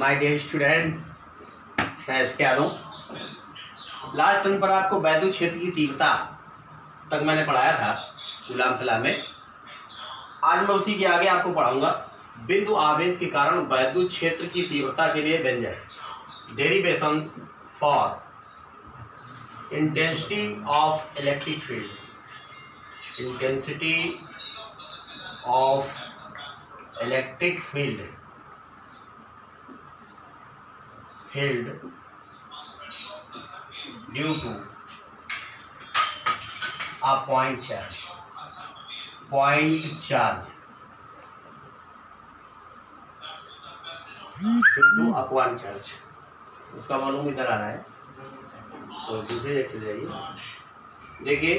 My dear student, मैं इसके आ रहा हूँ। लास्ट टर्न पर आपको वैद्युत क्षेत्र की तीव्रता तक मैंने पढ़ाया था कूलाम सलाह में। आज मैं उसी के आगे आपको पढ़ाऊंगा बिंदु आवेश के कारण वैद्युत क्षेत्र की तीव्रता के लिए व्यंजक derivation for intensity of electric field, intensity of electric field due to a point charge into a point charge। उसका मालूम इधर आ रहा है, तो दूसरे जगह चले जाइए। देखिए,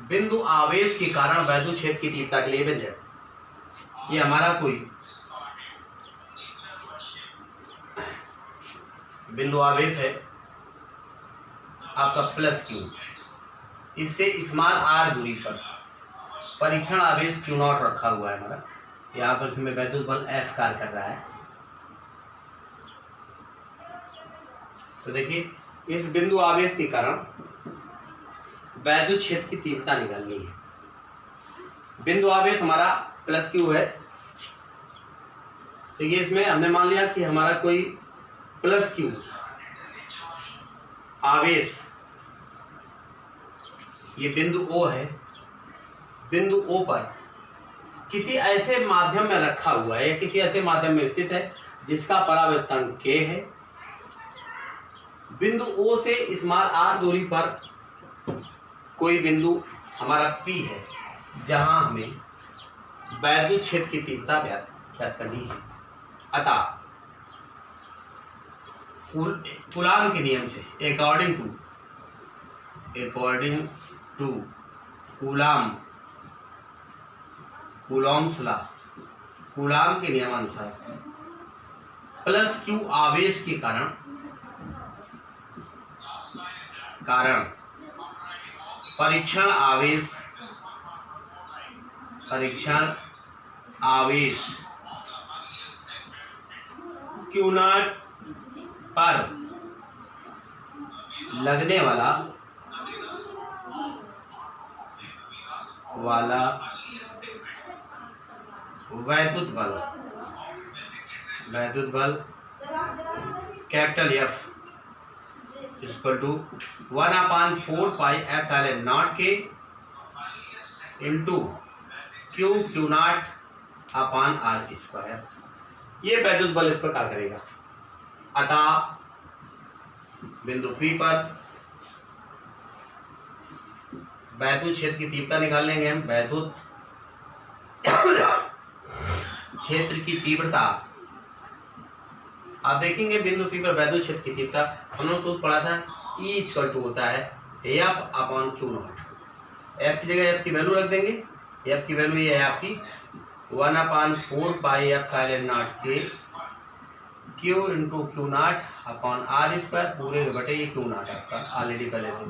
बिंदु आवेश के कारण वैद्युत क्षेत्र की तीव्रता के लिए व्यंजक, ये हमारा कोई बिंदु आवेश है आपका प्लस क्यू, इससे स्मॉल आर दूरी पर परीक्षण आवेश क्यू नॉट रखा हुआ है हमारा। यहाँ पर इसमें वैद्युत बल एफ कार्य कर रहा है। तो देखिए, इस बिंदु आवेश के कारण वैद्युत क्षेत्र की तीव्रता निकालनी है। बिंदु आवेश हमारा प्लस क्यू है। देखिए, इसमें हमने मान लिया कि हमारा कोई प्लस क्यू आवेश, ये बिंदु ओ है। बिंदु ओ पर किसी ऐसे माध्यम में रखा हुआ है या किसी ऐसे माध्यम में स्थित है जिसका परावर्तन k है। बिंदु ओ से स्मॉल आर दूरी पर कोई बिंदु हमारा P है जहां हमें वैद्युत क्षेत्र की तीव्रता ज्ञात करनी है। अतः कूलाम के नियम से according to Coulomb law, Coulomb के नियमानुसार प्लस क्यू आवेश के कारण परीक्षण आवेश क्यू नॉट पर लगने वाला वैद्युत बल capital F equal to 1/4 pi epsilon not K into Q not upon are square. ये वैद्युत बल इस पर क्या करेगा। अतः बिंदु P पर वैद्युत क्षेत्र की तीव्रता निकाल लेंगे हम। वैद्युत क्षेत्र की तीव्रता आप देखेंगे, बिंदु P पर वैद्युत क्षेत्र की तीव्रता हमने सूत्र पढ़ा था, E इक्वल टू होता है F upon Q not. F की जगह एफ की वैल्यू रख देंगे। एफ की वैल्यू ये है आपकी 1/4 pi epsilon not K Q into Q not upon are square पूरे बटे ये क्यू नॉट आपका ऑलरेडी पहले से।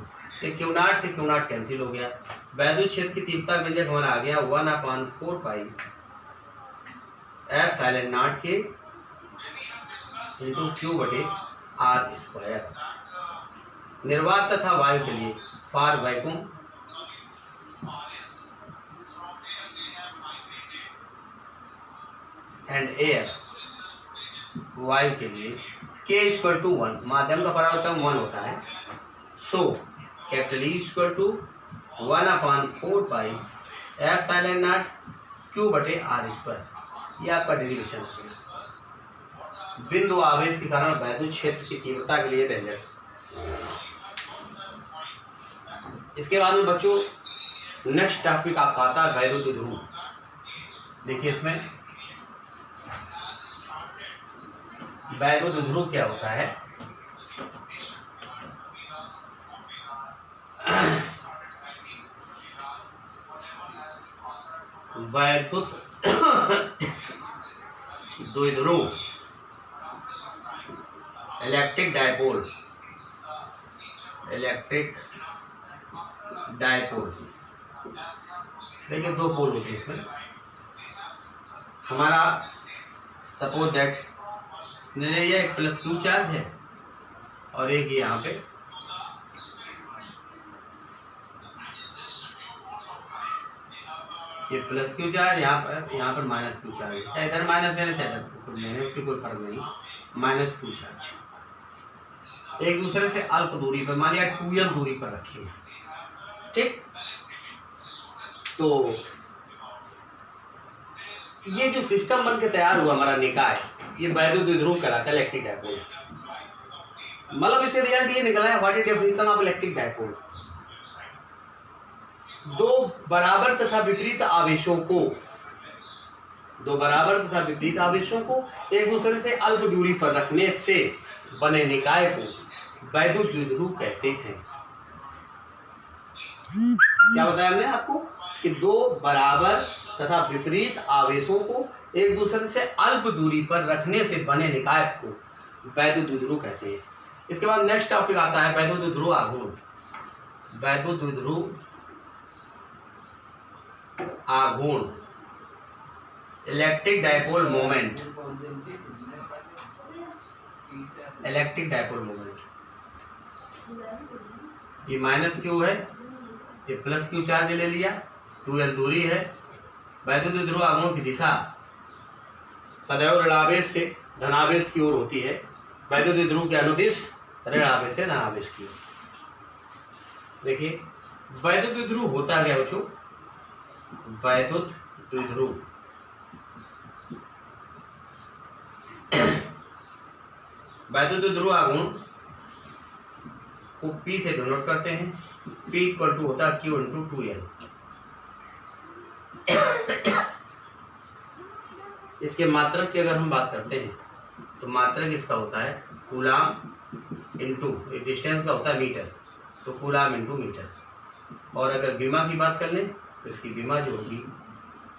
ये क्यू नॉट से क्यू नॉट कैंसिल हो गया। वैद्युत क्षेत्र की तीव्रता व्यंजक हमारा आ गया 1/4 pi epsilon not K into Q बटे आर स्क्वायर। निर्वात तथा वायु के लिए फॉर वैक्यूम एंड एयर, वायु के लिए k इक्वल टू 1, माध्यम का परावर्तन 1 होता है। So capital E equal to 1/4 pi epsilon not Q बटे आर स्क्वायर। ये आपका डेरिवेशन है बिंदु आवेश के कारण वैद्युत क्षेत्र की तीव्रता के लिए व्यंजक। इसके बाद में बच्चों नेक्स्ट टॉपिक आपका आता है वैद्युत ध्रुव। देखिए, इसमें वैद्युत ध्रुव क्या होता है। वैद्युत द्विध्रुव इलेक्ट्रिक डायपोल। देखिए, दो पोल होते हैं इसमें। हमारा सपोज दैट ये एक प्लस क्यू चार्ज है और एक यहाँ पे ये प्लस क्यू चार्ज, यहाँ पर माइनस क्यू चार्ज है। चाहे इधर माइनस लेने चाहे इधर लेने, उससे कोई फर्क नहीं। माइनस क्यू चार्ज एक दूसरे से अल्प दूरी पर, मान लिया 2l दूरी पर रखे हैं, ठीक। तो ये जो सिस्टम बन के तैयार हुआ हमारा निकाय, ये वैद्युत द्विध्रुव कहलाता है, इलेक्ट्रिक डायपोल। मतलब इससे रिजल्ट ये निकला है, what is definition of electric dipole. दो बराबर तथा विपरीत आवेशों को एक दूसरे से अल्प दूरी पर रखने से बने निकाय को वैद्युत द्विध्रुव कहते हैं। क्या बताया हमने आपको कि दो बराबर तथा विपरीत आवेशों को एक दूसरे से अल्प दूरी पर रखने से बने निकाय को वैद्युत द्विध्रुव कहते हैं। इसके बाद नेक्स्ट टॉपिक आता है वैद्युत द्विध्रुव आघूर्ण। वैद्युत द्विध्रुव आघूर्ण, electric dipole moment. Electric dipole moment, ये माइनस क्यू है, ये प्लस क्यू चार्ज ले लिया, 2l दूरी है। वैद्युत द्विध्रुव आघूर्ण की दिशा सदैव ऋणावेश से धनावेश की ओर होती है। वैद्युत द्विध्रुव के अनुदिश ऋणावेश से धनावेश की ओर। देखिए वैद्युत द्विध्रुव होता क्या बच्चों, वैद्युत द्विध्रुव वैद्युत द्विध्रुव आघूर्ण को P से डिनोट करते हैं। P इक्वल टू होता है Q इंटू 2l। इसके मात्रक की अगर हम बात करते हैं तो मात्रक इसका होता है कूलाम इंटू डिस्टेंस का होता है मीटर, तो कूलाम इंटू मीटर। और अगर विमा की बात कर लें तो इसकी विमा जो होगी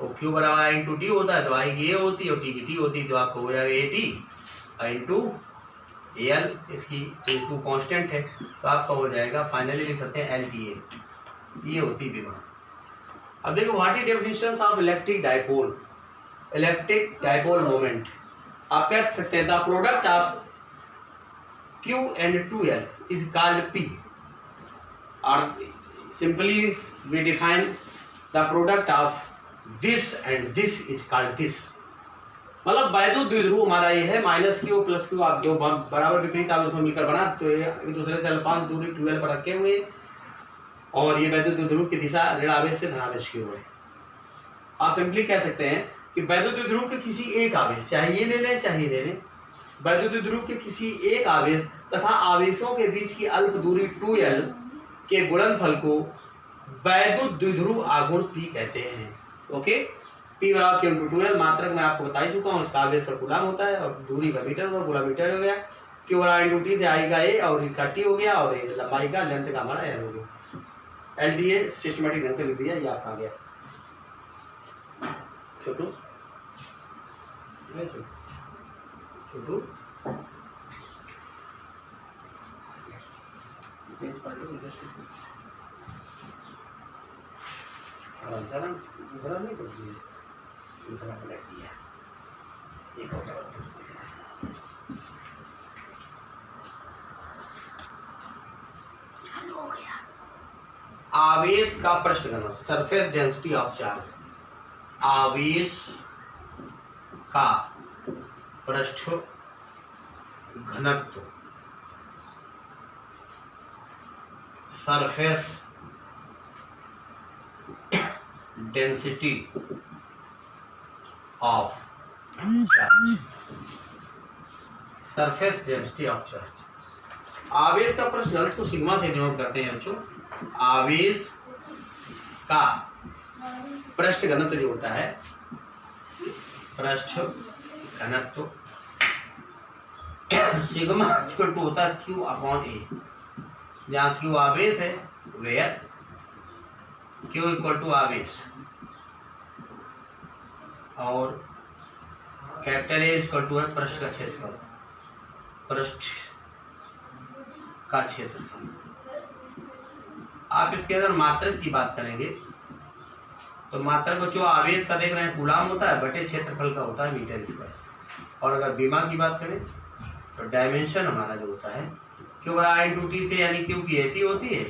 वो Q बराबर I इंटू टी होता है, तो I की A होती है और T की T होती है, तो आपको हो जाएगा AT इंटू AL, इसकी इंटू कॉन्स्टेंट है, तो आपका हो जाएगा फाइनली लिख सकते हैं LTA। ये होती विमा। अब देखो what is definition of electric dipole. Electric dipole moment आप कह सकते हैं the product of Q and 2l is called P, और simply we define the product of this and this is called this. मतलब वैद्युत द्विध्रुव हमारा ये है, माइनस क्यू प्लस क्यू आप जो बराबर विपरीत आवेश में मिलकर बना, तो एक दूसरे से अल्पांश दूरी 2l पर रखे हुए, और ये वैद्युत द्विध्रुव की दिशा ऋणावेश से धनावेश की ओर है। आप सिंपली कह सकते हैं कि वैद्युत द्विध्रुव के किसी एक आवेश, चाहे ये ले लें चाहे ये ले लें, वैद्युत द्विध्रुव के किसी एक आवेश तथा आवेशों के बीच की अल्प दूरी 2l के गुणनफल को वैद्युत द्विध्रुव आघूर्ण P कहते हैं। ओके, P बराबर Q इंटू 2l। मात्रक मैं आपको बता ही चुका हूँ, इसका आवेश का कूलाम होता है और दूरी का मीटर होगा, गुणा मीटर हो गया। Q बराबर इंटू T से I का A और E का T हो गया, और लंबाई का लेंथ का हमारा L हो गया। LDA सिस्टमेटिक ढंग से लिख दिया, ये आपका आ गया। छोटू छोटू नहीं पड़ती, दूसरा पलट दिया, एक और हो गया। आवेश का पृष्ठ घनत्व, सरफेस डेंसिटी ऑफ चार्ज। आवेश का पृष्ठ घनत्व, surface density of charge. Surface density of charge, आवेश का पृष्ठ घनत्व को सिग्मा से डिनोट करते हैं बच्चों। आवेश का पृष्ठ घनत्व जो होता है, पृष्ठ घनत्व सिग्मा इक्वल टू होता है Q अपॉन A। जहाँ Q आवेश है, वेयर Q इक्वल टू आवेश, और कैपिटल A इक्वल टू है पृष्ठ का क्षेत्रफल, पृष्ठ का क्षेत्रफल। आप इसके अगर मात्रक की बात करेंगे तो मात्रक जो आवेश का देख रहे हैं कूलाम होता है, बटे क्षेत्रफल का होता है मीटर स्क्वायर। और अगर बीमा की बात करें तो डायमेंशन हमारा जो होता है क्यू बड़ा आई इंटू टी से, यानी क्यू की 80 होती है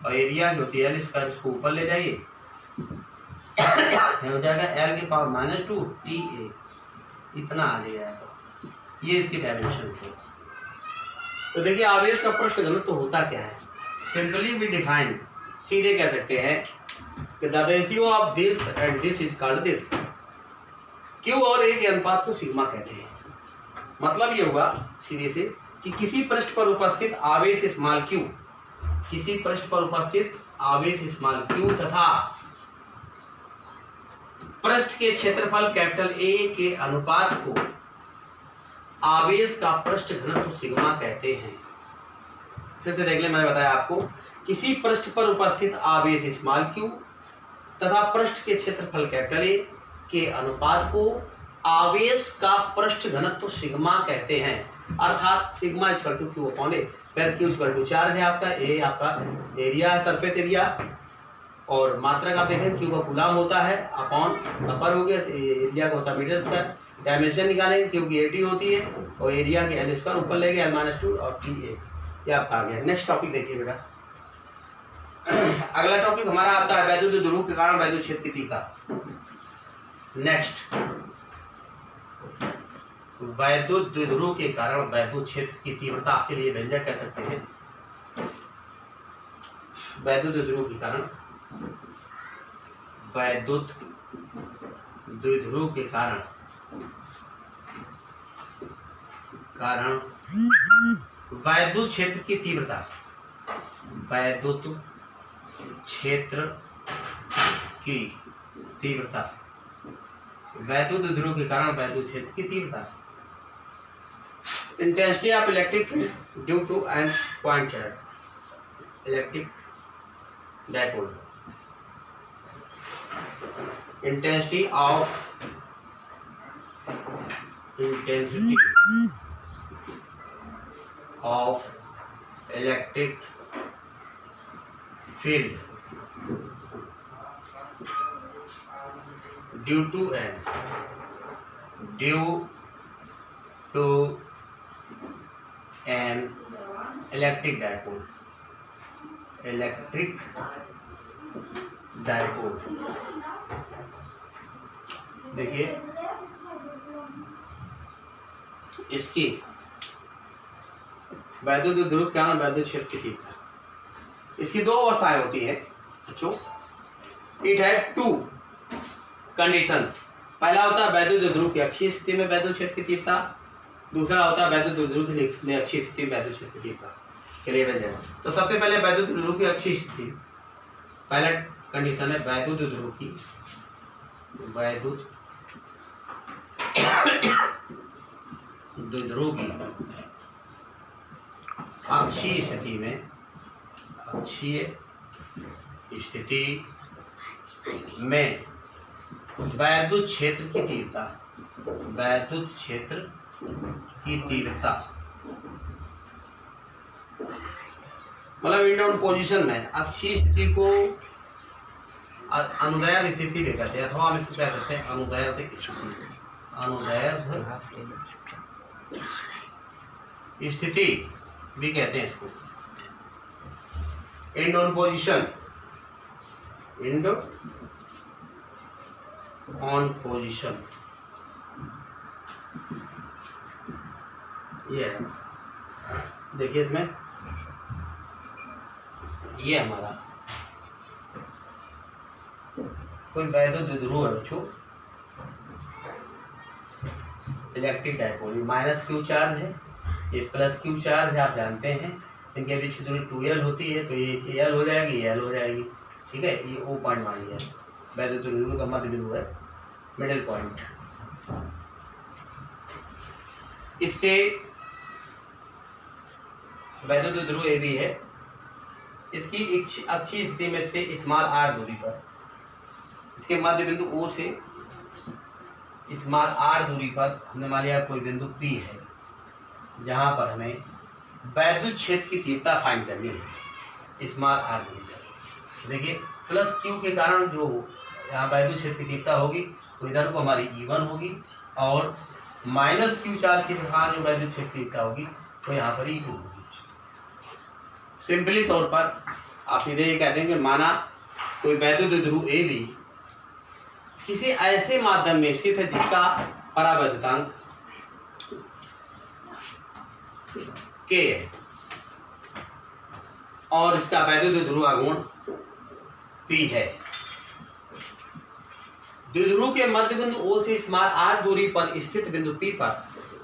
और एरिया की होती है एल स्क्वायर, इसको ऊपर ले जाइए हो जाएगा एल की पावर -2 टी ए, इतना आ जाएगा। तो ये इसकी डायमेंशन है। तो देखिए आवेश का पृष्ठ घनत्व तो होता क्या है, सिंपली वी डिफाइन, सीधे कह सकते हैं कि the ratio of this and this is called this. Q और ए के अनुपात को सिग्मा कहते हैं। मतलब ये होगा सीधे से कि किसी पृष्ठ पर उपस्थित आवेश स्मॉल क्यू, किसी पृष्ठ पर उपस्थित आवेश स्मॉल क्यू तथा पृष्ठ के क्षेत्रफल कैपिटल ए के अनुपात को आवेश का पृष्ठ घनत्व सिग्मा कहते हैं। फिर से देख लें, मैंने बताया आपको, किसी पृष्ठ पर उपस्थित आवेश स्मॉल क्यू तथा पृष्ठ के क्षेत्रफल कैपिटल ए के अनुपात को आवेश का पृष्ठ घनत्व सिग्मा कहते हैं। अर्थात sigma equal to q upon A, फिर क्यू इक्वल टू चार्ज है आपका, ए आपका एरिया है, सरफेस एरिया, और मात्रक आप देखें क्यू का कूलम होता है अपॉन अपर हो गया, एरिया का होता है मीटर स्क्वायर। डायमेंशन निकालेंगे, क्यू की 80 होती है और एरिया की एल स्क्वायर ऊपर ले गए L-2 और टी ए, ये आपका आ गया। नेक्स्ट टॉपिक देखिए बेटा, अगला टॉपिक हमारा आता है वैद्युत ध्रुव के कारण वैद्युत क्षेत्र की तीव्रता। नेक्स्ट, वैद्युत द्विध्रुव के कारण वैद्युत क्षेत्र की तीव्रता के लिए व्यंजक कह सकते हैं। वैद्युत द्विध्रुव के कारण, वैद्युत द्विध्रुव के कारण वैद्युत क्षेत्र की तीव्रता, वैद्युत क्षेत्र की तीव्रता, वैद्युत द्विध्रुव के कारण वैद्युत क्षेत्र की तीव्रता, intensity of electric field due to an point charge, electric dipole, intensity of electric field due to an electric dipole, electric dipole. देखिए इसकी वैद्युत ध्रुव के कारण वैद्युत क्षेत्र की तीव्रता, इसकी दो अवस्थाएं होती है बच्चों। इट हैड टू कंडीशन, पहला होता है वैद्युत ध्रुव की अक्षीय स्थिति में वैद्युत क्षेत्र की तीव्रता, दूसरा होता है वैद्युत ध्रुव की अक्षीय स्थिति में वैद्युत क्षेत्र की तीव्रता के लिए व्यंजक। तो सबसे पहले वैद्युत ध्रुव की अक्षीय स्थिति, पहला कंडीशन है वैद्युत ध्रुव की, वैद्युत द्विध्रुव की अक्षीय स्थिति में, अक्षीय स्थिति में वैद्युत क्षेत्र की तीव्रता, वैद्युत क्षेत्र की तीव्रता, मतलब इंडाउन पोजीशन में अक्षीय स्थिति को अनुदैर्ध्य स्थिति भी कहते हैं, अथवा हम इसको कह सकते हैं अनुदैर्ध्य स्थिति, अनुदैर्ध्य स्थिति भी कहते हैं इसको। And on position, and on position, ये है। देखिए इसमें ये हमारा कोई वैद्युत द्विध्रुव है बच्चों, electric dipole, minus Q charge है, ये प्लस क्यू चार्ज है, आप जानते हैं। इनके बीच की दूरी 2l होती है, तो ये l हो जाएगी, ये l हो जाएगी, ठीक है। ये O पॉइंट मान लिया, वैद्युत द्विध्रुव का मध्य बिंदु है, मिडिल पॉइंट। इससे वैद्युत द्विध्रुव AB है, इसकी अक्षीय स्थिति में से स्मॉल r दूरी पर, इसके मध्य बिंदु O से स्मॉल r दूरी पर हमने मान लिया कोई बिंदु P है, जहां पर हमें वैद्युत क्षेत्र की तीव्रता फाइंड करनी है स्मॉल r दूरी पर। देखिए प्लस Q के कारण जो यहाँ वैद्युत क्षेत्र की तीव्रता होगी, तो इधर को हमारी E1 होगी और माइनस क्यू चार्ज की हाँ जो वैद्युत क्षेत्र तीव्रता होगी वो यहाँ पर E2 होगी। सिंपली तौर पर आप सीधे ये कहते हैं कि माना कोई वैद्युत द्विध्रुव ए भी किसी ऐसे माध्यम में स्थित है जिसका परावैद्युतांक K है और इसका वैद्युत द्विध्रुव आघूर्ण P है। द्विध्रुव के मध्य बिंदु O से स्मॉल r दूरी पर स्थित बिंदु P पर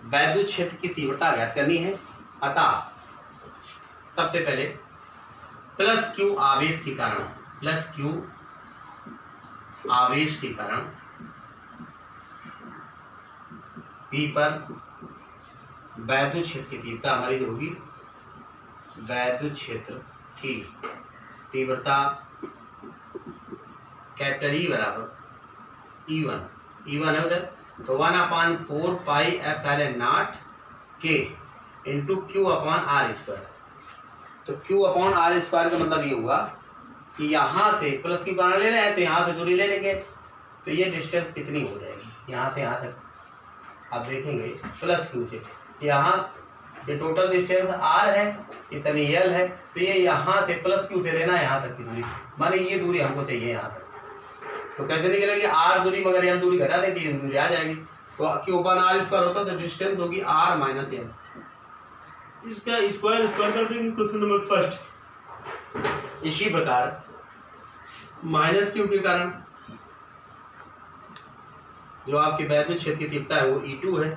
वैद्युत क्षेत्र की तीव्रता ज्ञात करनी है। अतः सबसे पहले प्लस Q आवेश के कारण P पर वैद्युत क्षेत्र की तीव्रता हमारी जो होगी वैद्युत क्षेत्र की तीव्रता कैपिटल E बराबर E1 है उधर, तो 1/4 pi epsilon not K into Q upon R square. तो Q अपॉन R स्क्वायर का मतलब ये हुआ कि यहाँ से प्लस Q कारण ले रहे हैं तो यहाँ से दूरी ले लेंगे, तो ये डिस्टेंस कितनी हो जाएगी यहाँ से यहाँ तक आप देखेंगे प्लस Q से यहाँ ये टोटल डिस्टेंस R है, इतनी L है, तो ये यहाँ से प्लस Q से लेना है यहाँ तक की दूरी, माने ये दूरी हमको चाहिए यहाँ तक। तो कैसे निकलेगी R दूरी मगर L दूरी घटा देती है, दूरी आ जाएगी, तो Q अपॉन R स्क्वायर होता तो डिस्टेंस होगी R माइनस L। इसका स्क्वायर कर देंगे क्वेश्चन नंबर फर्स्ट। इसी प्रकार माइनस Q के कारण जो आपके वैद्युत क्षेत्र की तीव्रता है वो E2 है।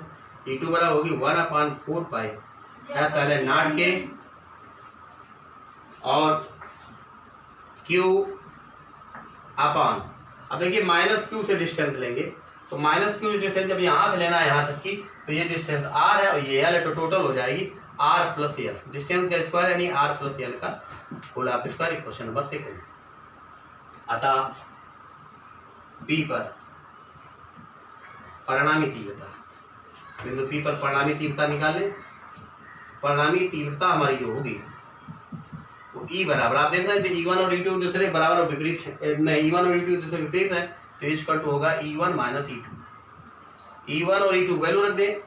E2 बराबर होगी 1/4 पाई एप्सिलॉन नॉट K और Q अपॉन, अब देखिए माइनस Q से डिस्टेंस लेंगे तो माइनस Q डिस्टेंस जब यहाँ से लेना है यहाँ तक की, तो ये डिस्टेंस R है और ये L है, तो टोटल हो जाएगी R प्लस L, डिस्टेंस का स्क्वायर यानी R प्लस L का whole half square. Question number 2। अतः P पर परिणामी तीव्रता, बिंदु P पर परिणामी तीव्रता निकाल लें। परिणामी तीव्रता हमारी जो होगी वो E बराबर, आप देख रहे हैं E1 और E2 दूसरे बराबर और विपरीत है, नहीं E1 और E2 दूसरे विपरीत है, तो इसका टू होगा E1 माइनस E2। E1 और E2 वैल्यू रख दें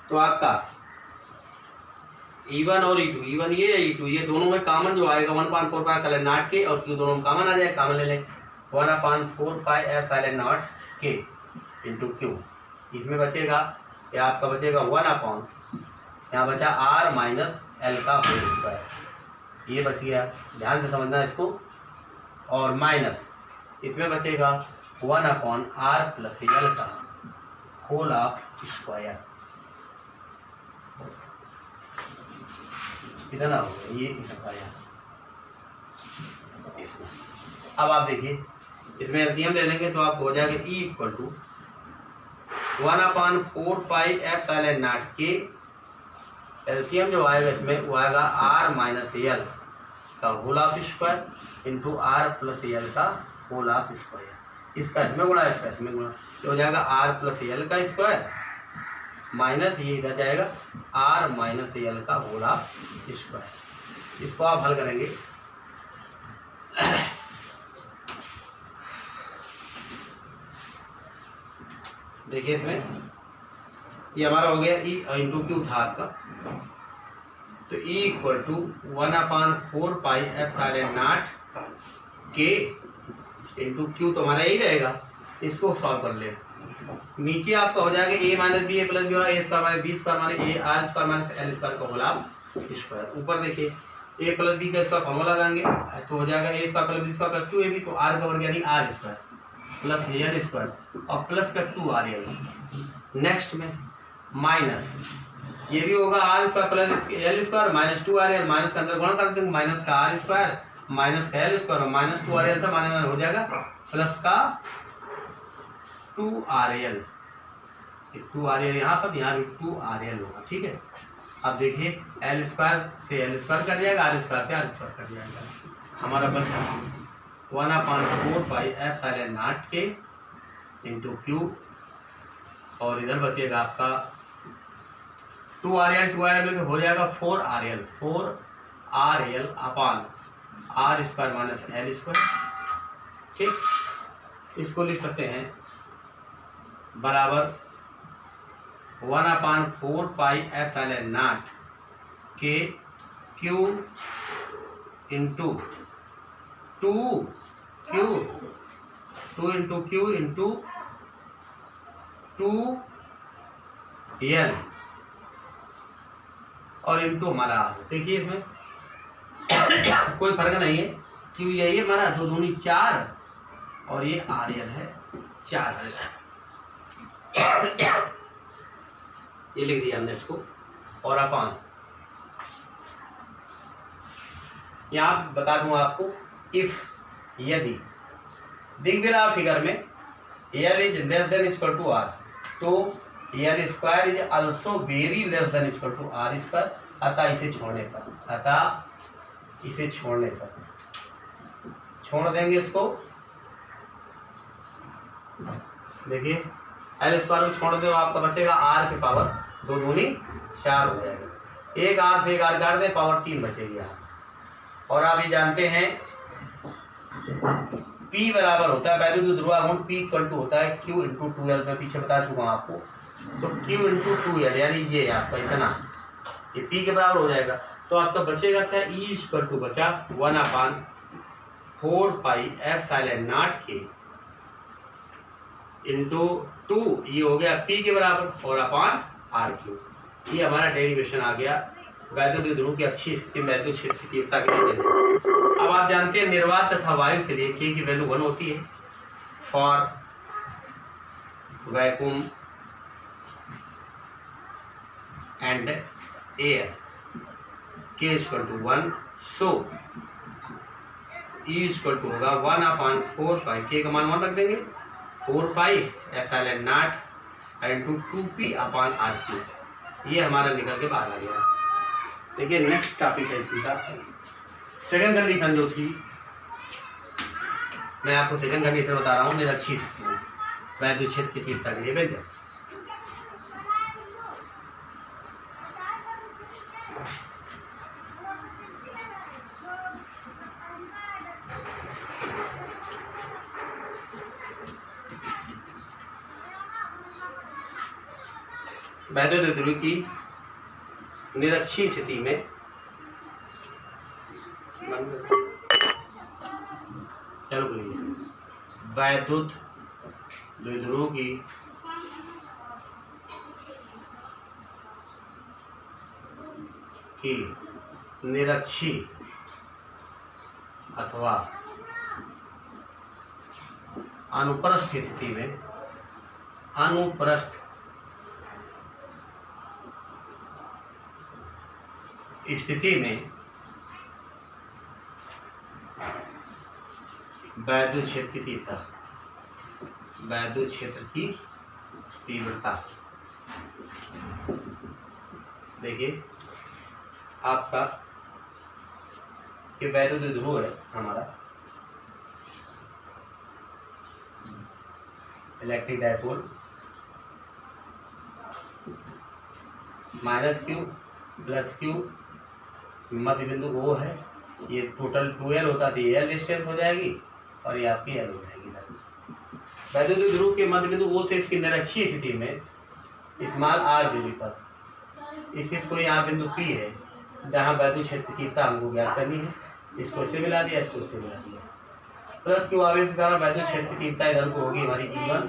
तो आपका E1 और E2, E1 ये E2 ये दोनों में कॉमन जो आएगा 1/4 पाई एप्सिलॉन नॉट K और Q दोनों में कॉमन आ जाए, कॉमन ले लें 1/4 pi epsilon not K into Q। इसमें बचेगा या आपका बचेगा 1/, यहाँ बचा R माइनस L का होल स्क्वायर, ये बच गया, ध्यान से समझना इसको, और माइनस इसमें बचेगा 1/R प्लस L का होल ऑफ स्क्वायर। कितना हो गया ये स्क्वायर। अब आप देखिए इसमें एलसीएम ले लेंगे तो आपको हो जाएगा E equal to 1/4 pi epsilon not K, LCM जो आएगा इसमें वो आएगा R माइनस L का whole of square into R plus L का होल ऑफ स्क्वायर। इसका इसमें गुणा इसका इसमें गुणा, तो हो जाएगा R प्लस L का स्क्वायर माइनस ये इधर जाएगा R माइनस L का होल ऑफ स्क्वायर। इसको आप हल करेंगे देखिए इसमें ये हमारा हो गया E इंटू Q था आपका, तो E equal to 1/4 pi epsilon not K into Q तो हमारा यही रहेगा। इसको सॉल्व कर ले, नीचे आपका हो जाएगा A minus B A plus B होगा, A square minus B square minus A R square minus L square का होल ऑफ स्क्वायर। ऊपर देखिए A प्लस बी का इसका फॉर्मूला लगाएंगे तो हो जाएगा A square plus B square plus 2AB, तो R का वर्ग यानी R square plus L square और प्लस का 2RL। नेक्स्ट में माइनस ये भी होगा R square plus L square minus 2RL, minus के अंदर गुणा कर देंगे, माइनस का R स्क्वायर माइनस का L स्क्वायर और माइनस 2RL था माइनस हो जाएगा प्लस का 2RL, 2RL यहाँ पर, यहाँ भी 2RL होगा। ठीक है, अब देखिए L स्क्वायर से L स्क्वायर कर जाएगा, R स्क्वायर से R स्क्वायर कर जाएगा। हमारा बचा 1/4 pi epsilon not K into Q और इधर बचेगा आपका 2RL में हो जाएगा 4RL upon R square minus L square. ठीक, इसको लिख सकते हैं बराबर 1/4πε0 के Q into two into 2l और इंटू हमारा आर। देखिए इसमें कोई फर्क नहीं है, क्यों यही है हमारा 2 दूनी 4 और ये आर एल है 4। ये लिख दिया हमने इसको। और अपान यहाँ बता दूं आपको, इफ यदि दिख भी रहा फिगर में L is less than equal to r, तो L square is also very less than equal to r square. अतः इसे छोड़ने पर छोड़ देंगे इसको। देखिए एल स्क्वायर को छोड़ दो, आपका बचेगा आर के पावर 2 दूनी 4 हो जाएगा। एक आर से एक आर काट दें, पावर 3 बचेगी आर। और आप ये जानते हैं P बराबर होता है वैल्यू ध्रुवागुण P इक्वल टू होता है Q इंटू 2L। मैं पीछे बता चुका हूँ आपको। तो Q इंटू 2L यानी ये आपका इतना, ये P के बराबर हो जाएगा। तो आपका बचेगा क्या, E इक्वल टू बचा 1/4πε0 के इंटू 2, ये हो गया P के बराबर और अपान R3। ये हमारा डेरिवेशन आ गया वैद्युत ध्रुव की अच्छी स्थिति में वैद्युत क्षेत्र की तीव्रता के लिए। अब आप जानते हैं निर्वात तथा वायु के लिए K की वैल्यू 1 होती है। For vacuum and air K equal to 1, so E equal to होगा 1/4π, K का मान 1 रख देंगे, 4πε0 इंटू 2p/r3। ये हमारा निकल के बाहर आ गया। देखिए नेक्स्ट टॉपिक है इसी का सेकंड कंडीशन जो थी, मैं आपको सेकंड कंडीशन बता रहा हूँ निरक्षित वैद्युत क्षेत्र की तीव्रता के लिए व्यंजक। वैद्युत ध्रुव की निरक्षीय स्थिति में चलो करिए वैद्युत द्विध्रुव की निरक्षीय अथवा अनुप्रस्थ स्थिति में वैद्युत क्षेत्र की तीव्रता देखिए आपका ये वैद्युत ध्रुव है हमारा इलेक्ट्रिक डायपोल -q +q मध्य बिंदु O है। ये टोटल 2l होता तो ये L डिस्टेंस हो जाएगी और ये आपकी L हो जाएगी। वैद्युत ध्रुव के मध्य बिंदु O से इसकी निरक्षीय स्थिति में स्मॉल r दूरी पर स्थित कोई यहाँ बिंदु P है जहाँ वैद्युत क्षेत्र की तीव्रता हमको ज्ञात करनी है। इसको इससे मिला दिया, इसको इससे मिला दिया। +q आवेश के कारण वैद्युत क्षेत्र की तीव्रता इधर को होगी हमारी E1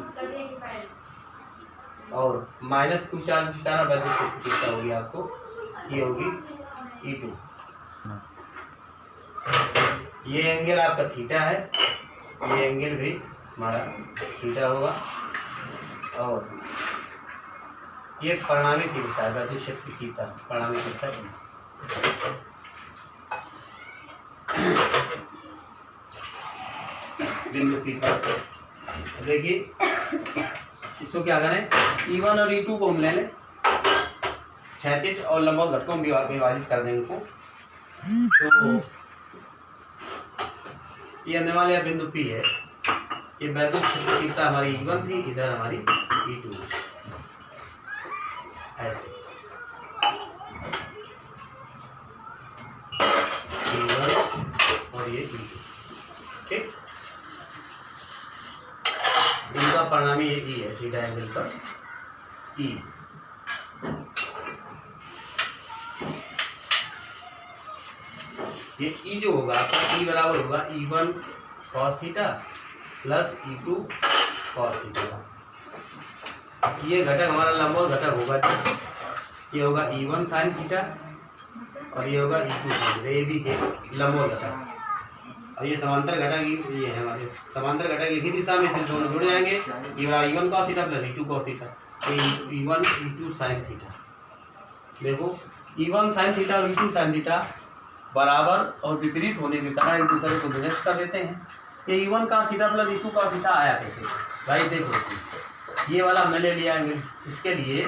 और -q चार्ज के कारण वैद्युत क्षेत्र की तीव्रता होगी आपको ये होगी E2। ये एंगल आपका थीटा है, ये एंगल भी हमारा थीटा होगा और ये परिणामी तीव्रता है वैद्युत क्षेत्र की तीव्रता परिणामी तीव्रता। बिंदु P पर देखिए इसको क्या करें, E1 और E2 को हम ले लें, क्षैतिज और लंबवत घटकों में विभाजित कर दें इनको। तो ये आने वाले बिंदु P है, ये वैद्युत क्षेत्र की तीव्रता हमारी E1 थी, इधर हमारी E2 ऐसे E1 और ये E2 ठीक। इनका परिणामी ये E है थीटा एंगल पर E। ये ई जो होगा आपका ई बराबर होगा E1 cos theta plus E2 cos theta. ये घटक हमारा लंबवत घटक होगा, ये होगा E1 sin थीटा और ये होगा E2 sin थीटा, ये भी लंबवत घटक। और ये समांतर घटक ये है हमारे समांतर घटक एक ही दिशा में से दोनों जुड़ जाएंगे। ये बराबर E1 cos theta plus E2 cos theta, ये E1 E2 sin थीटा। देखो E1 sin थीटा और E2 sin थीटा बराबर और विपरीत होने के कारण एक दूसरे को विभक्त कर देते हैं। ये E1 cos theta plus E2 cos theta आया कैसे भाई? देखो ये वाला हमने ले लिया है, इसके लिए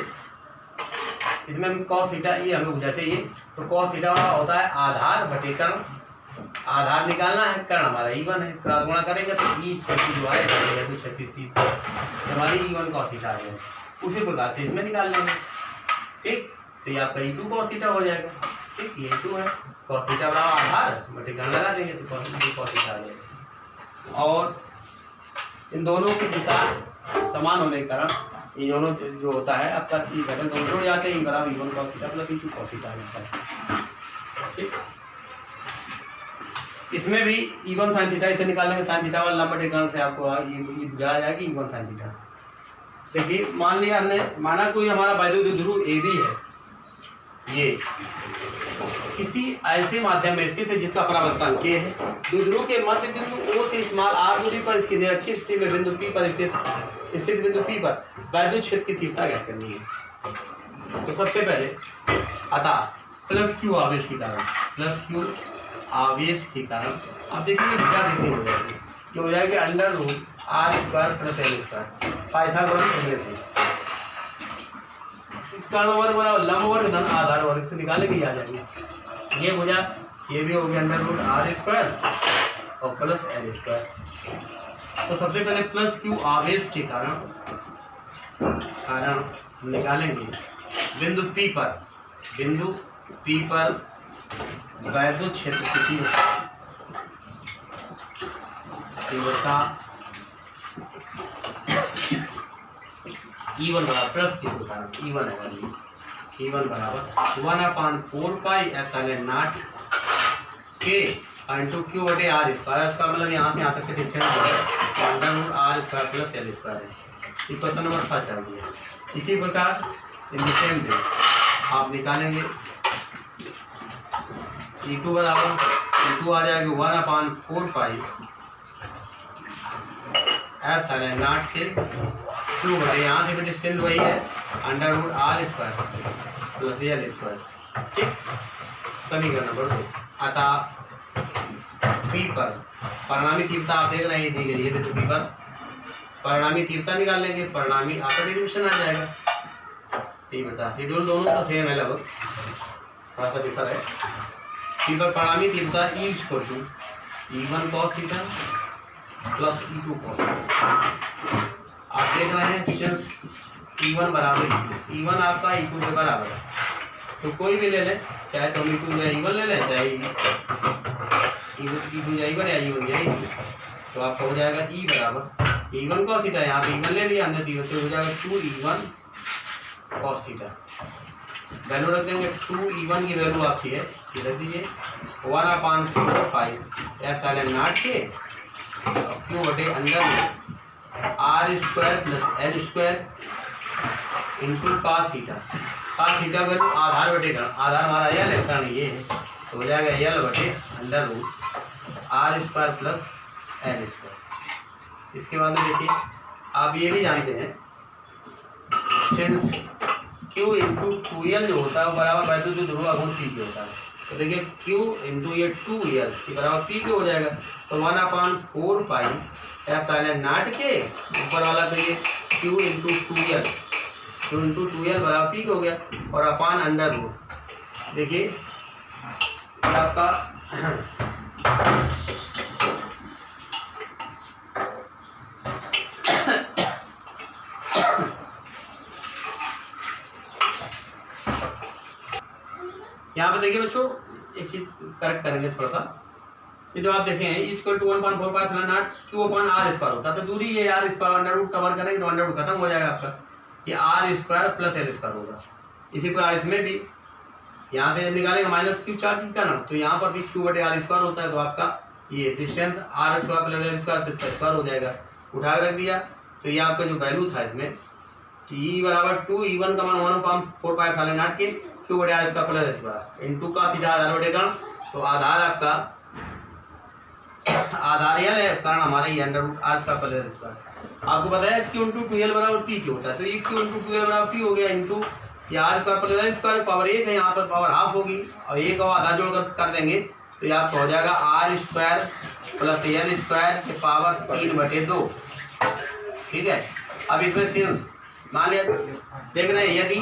इसमें हम cos थीटा ये हमें बुझा चाहिए, तो cos थीटा होता है आधार बटे कर्ण। आधार निकालना है, कर्ण हमारा E1 है, गुणा करेंगे तो E जो है कुछ हमारी E1 cos थीटा है। उसी प्रकार से इसमें निकाल लेंगे, ठीक। तो ये आपका E2 cos थीटा हो जाएगा, ठीक। ये E2 है, cos थीटा बराबर आधार बटे कर्ण लगा देंगे तो cos थीटा आ जाएगा। और इन दोनों की दिशा समान होने के कारण ये दोनों जो होता है आपका ई घटक दोनों जुड़ जाते हैं, बराबर E1 cos theta plus E2 cos theta होता है, ठीक। इसमें भी E1 sin थीटा इसे निकालेंगे, sin थीटा वाला लंबवत कर्ण से आपको ये बुझा जाएगी E1 sin थीटा। देखिए मान लिया हमने, माना कोई हमारा वैद्युत ध्रुव ए बी है, ये किसी ऐसे माध्यम में स्थित है जिसका परावर्तन K है। द्विध्रुव के मध्य बिंदु O से स्मॉल r दूरी पर इसकी निरक्षीय स्थिति में बिंदु P पर स्थित बिंदु P पर वैद्युत क्षेत्र की तीव्रता ज्ञात करनी है। तो सबसे पहले अतः प्लस Q आवेश के कारण, प्लस Q आवेश के कारण अब देखिए क्या कितनी हो जाएगी, ये हो जाएगी under root r square plus l square, Pythagoras theorem से कर्ण वर्ग बराबर लंब वर्ग धन आधार वर्ग से निकालेंगे आ जाएंगे। ये बुझा, ये भी हो गया अंडर रूट r स्क्वायर और प्लस l स्क्वायर। तो सबसे पहले प्लस Q आवेश के कारण निकालेंगे बिंदु P पर वैद्युत क्षेत्र की तीव्रता E1 बराबर प्लस Q के कारण E1 है, E1 बराबर 1/4 pi epsilon not K into Q बटे R स्क्वायर। इसका मतलब यहाँ से यहाँ तक के distance under root R square plus L square है। इस क्वेश्चन नंबर 5 चल रही है। इसी प्रकार इन द सेम वे आप निकालेंगे E2 बराबर E2 आ जाएगा 1/4 pi epsilon not K Q बटे यहाँ से भी डिस्टेंस वही है under root R square plus L square, ठीक। समीकरण नंबर 2 अतः P पर परिणामी तीव्रता आप देख रहे हैं दी गई है, तो P पर परिणामी तीव्रता निकाल लेंगे, परिणामी आपका डिविजन आ जाएगा तीव्रता। शेड्यूल दोनों तो सेम है लगभग, थोड़ा सा डिफर है। P पर परिणामी तीव्रता E1 cos theta plus E2 cos theta. आप देख रहे हैं डिस्टेंस E1 बराबर E1 आपका E2 के बराबर है, तो कोई भी ले लें, चाहे तो E2 या E1 ले लें, चाहे E2 या E1 या E1 या E2, तो आपका हो जाएगा E बराबर E1 cos थीटा, यहाँ पे E1 ले लिया अंदर थीटा, तो हो जाएगा 2E1 cos थीटा। वैल्यू रख देंगे, 2E1 की वैल्यू आपकी है, रख दीजिए 1/4 pi epsilon not K Q बटे under R square plus L square into cos theta. cos theta value आधार बटे कर्ण, आधार हमारा L है, कर्ण ये है, तो हो जाएगा L बटे under root R square plus L square. इसके बाद में देखिए आप ये भी जानते हैं सिंस Q इंटू 2L जो होता है बराबर वैद्युत ध्रुव आघूर्ण P के होता है, तो देखिए Q इंटू ये 2L के बराबर P के हो जाएगा, तो 1/4 पाई एप्सिलॉन नॉट के ऊपर वाला तो ये Q इंटू 2L बराबर P के हो गया, और अपान अंडर रूट देखिए आपका यहाँ पे देखिए बच्चों एक चीज करेक्ट करेंगे थोड़ा सा, ये जो आप देखें हैं equal to 1/4 pi epsilon not Q upon R square होता है, तो दूरी ये R square under root cover करेंगे तो अंडर रूट खत्म हो जाएगा आपका, ये R square plus L square होगा। इसी प्रकार इसमें भी यहाँ से जब निकालेंगे माइनस क्यू चार्ज का ना, तो यहाँ पर भी क्यू बटे आर स्क्वायर होता है, तो आपका ये distance R square plus L square तो इसका स्क्वायर हो जाएगा, उठा के रख दिया। तो ये आपका जो वैल्यू था इसमें ई बराबर 2, E1 का मान 1/4π के क्यू बटे R square plus L square into का थीटा आधार बटे कर्ण, तो आधार आपका आधार यल है, कारण हमारा ये √r का प्लस एल स्क्वायर। आपको पता है क्यू इंटू 2l बराबर पी क्यू होता है, तो ये क्यू इंटू 2l बराबर पी हो गया इंटू ये R square plus L square, power 1 है, यहाँ पर पावर हाफ होगी और 1 और आधा जोड़ कर देंगे तो ये आपका हो जाएगा R square plus L square के पावर 3/2। ठीक है। अब इसमें सिंस मान लिया देख रहे हैं, यदि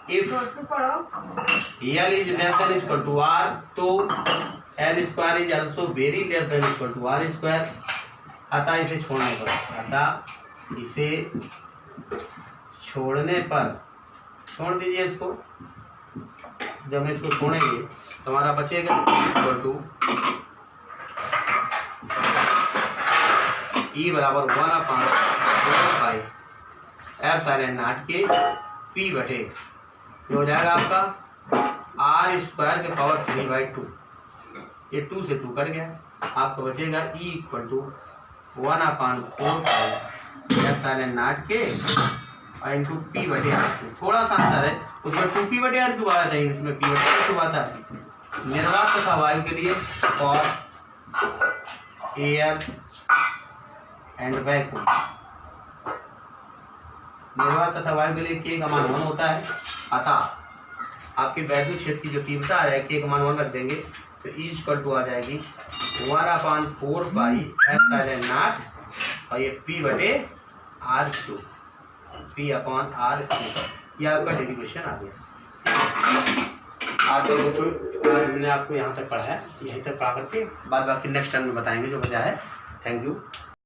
if L is less than equal to r तो L square is also very less than equal to r square. अतः इसे छोड़ने पर, अतः इसे छोड़ने पर, छोड़ दीजिए इसको, जब इसको छोड़ेंगे तो हमारा बचेगा इक्वल टू ई बराबर 1/4π ε0 के पी बटे ये हो जाएगा आपका आर स्क्वायर के पावर 3/2। ये 2 से 2 कट गया, आपको बचेगा ई इक्वल टू 1/4π ε0 के इंटू पी बटे आर। थोड़ा सा अंतर है, उसमें 2p बटे आर क्यों आया था, इसमें p बटे आर क्यों आता है। निर्वात तथा वायु के लिए और एयर एंड वैक्यूम, निर्वात तथा वायु के लिए k का मान 1 होता है। अतः आपके वैद्युत क्षेत्र की जो तीव्रता है k का मान 1 रख देंगे तो ई इक्वल टू आ जाएगी 1/4π ε0 और ये p बटे आर क्यू, p/r3। ये आपका डेरिवेशन आ गया। आज हमने आपको यहाँ तक पढ़ा है, यहीं तक पढ़ा करके बाद बाकी नेक्स्ट टाइम में बताएंगे जो बचा है। Thank you.